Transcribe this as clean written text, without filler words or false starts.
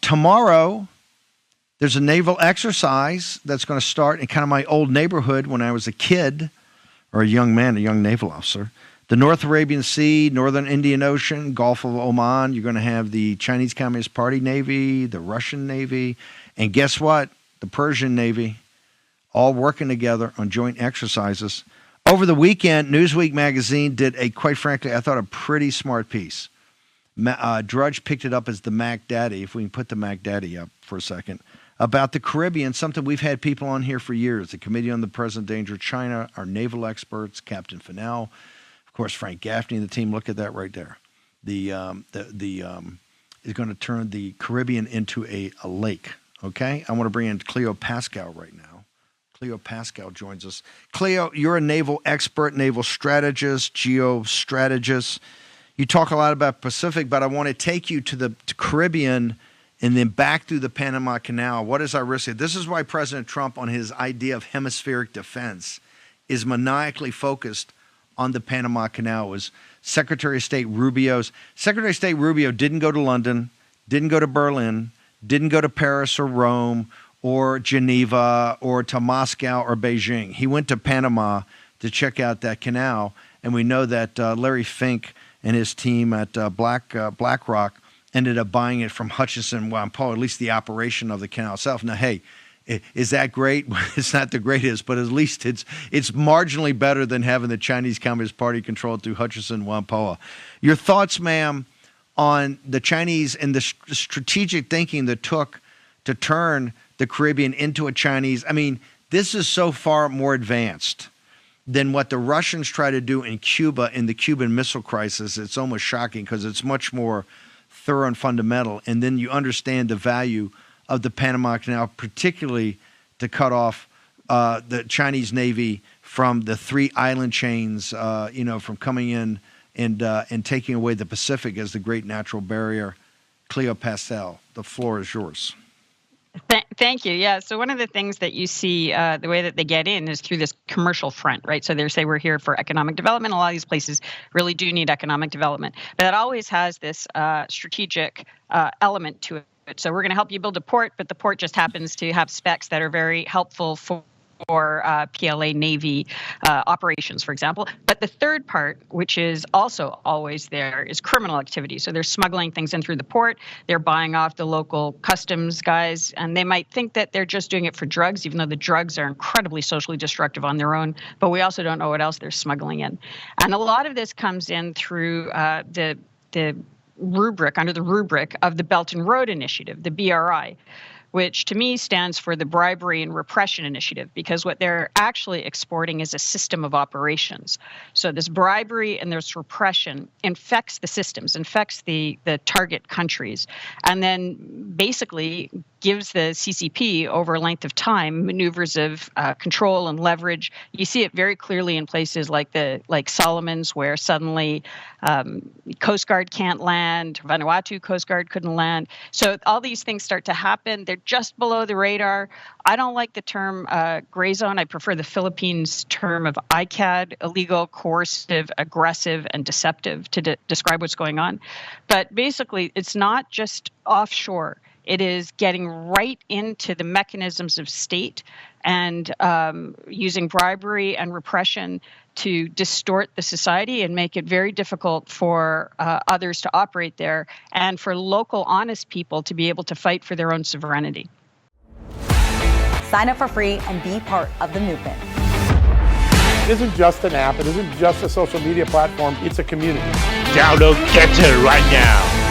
Tomorrow, there's a naval exercise that's going to start in kind of my old neighborhood when I was a kid, or a young man, a young naval officer. The North Arabian Sea, Northern Indian Ocean, Gulf of Oman. You're going to have the Chinese Communist Party Navy, the Russian Navy, and guess what? The Persian Navy, all working together on joint exercises. Over the weekend, Newsweek magazine did quite frankly, I thought a pretty smart piece. Drudge picked it up as the Mac Daddy, if we can put the Mac Daddy up for a second, about the Caribbean, something we've had people on here for years. The Committee on the Present Danger of China, our naval experts, Captain Fennell, of course, Frank Gaffney and the team. Look at that right there. Is going to turn the Caribbean into a lake. Okay, I want to bring in Cleo Paskal right now. Cleo Paskal joins us. Cleo, you're a naval expert, naval strategist, geostrategist. You talk a lot about Pacific, but I want to take you to the Caribbean and then back through the Panama Canal. What is our risk here? This is why President Trump, on his idea of hemispheric defense, is maniacally focused on the Panama Canal. Was Secretary of State Rubio didn't go to London, didn't go to Berlin, didn't go to Paris or Rome or Geneva or to Moscow or Beijing. He went to Panama to check out that canal, and we know that Larry Fink and his team at BlackRock ended up buying it from Hutchison Whampoa, at least the operation of the canal itself. Now, hey, is that great? It's not the greatest, but at least it's marginally better than having the Chinese Communist Party controlled through Hutchison Whampoa. Your thoughts, ma'am, on the Chinese and the strategic thinking that took to turn the Caribbean into a Chinese. I mean, this is so far more advanced than what the Russians try to do in Cuba in the Cuban Missile Crisis. It's almost shocking because it's much more thorough and fundamental. And then you understand the value of the Panama Canal, particularly to cut off the Chinese Navy from the three island chains, from coming in and taking away the Pacific as the great natural barrier. Cleo Paskal, the floor is yours. Thank you. Yeah. So one of the things that you see, the way that they get in is through this commercial front, right? So they say we're here for economic development. A lot of these places really do need economic development, but it always has this strategic element to it. So we're going to help you build a port, but the port just happens to have specs that are very helpful for PLA Navy operations, for example. But the third part, which is also always there, is criminal activity. So they're smuggling things in through the port. They're buying off the local customs guys, and they might think that they're just doing it for drugs, even though the drugs are incredibly socially destructive on their own. But we also don't know what else they're smuggling in. And a lot of this comes in through the rubric, under the rubric of the Belt and Road Initiative, the BRI, which to me stands for the Bribery and Repression Initiative, because what they're actually exporting is a system of operations. So this bribery and this repression infects the systems, infects the target countries, and then basically gives the CCP over a length of time maneuvers of control and leverage. You see it very clearly in places like Solomon's, where suddenly Coast Guard can't land, Vanuatu Coast Guard couldn't land. So all these things start to happen. They're just below the radar. I don't like the term gray zone. I prefer the Philippines term of ICAD, illegal, coercive, aggressive, and deceptive, to describe what's going on. But basically, it's not just offshore. It is getting right into the mechanisms of state and using bribery and repression to distort the society and make it very difficult for others to operate there, and for local honest people to be able to fight for their own sovereignty. Sign up for free and be part of the movement. It isn't just an app. It isn't just a social media platform. It's a community. Download Get It right now.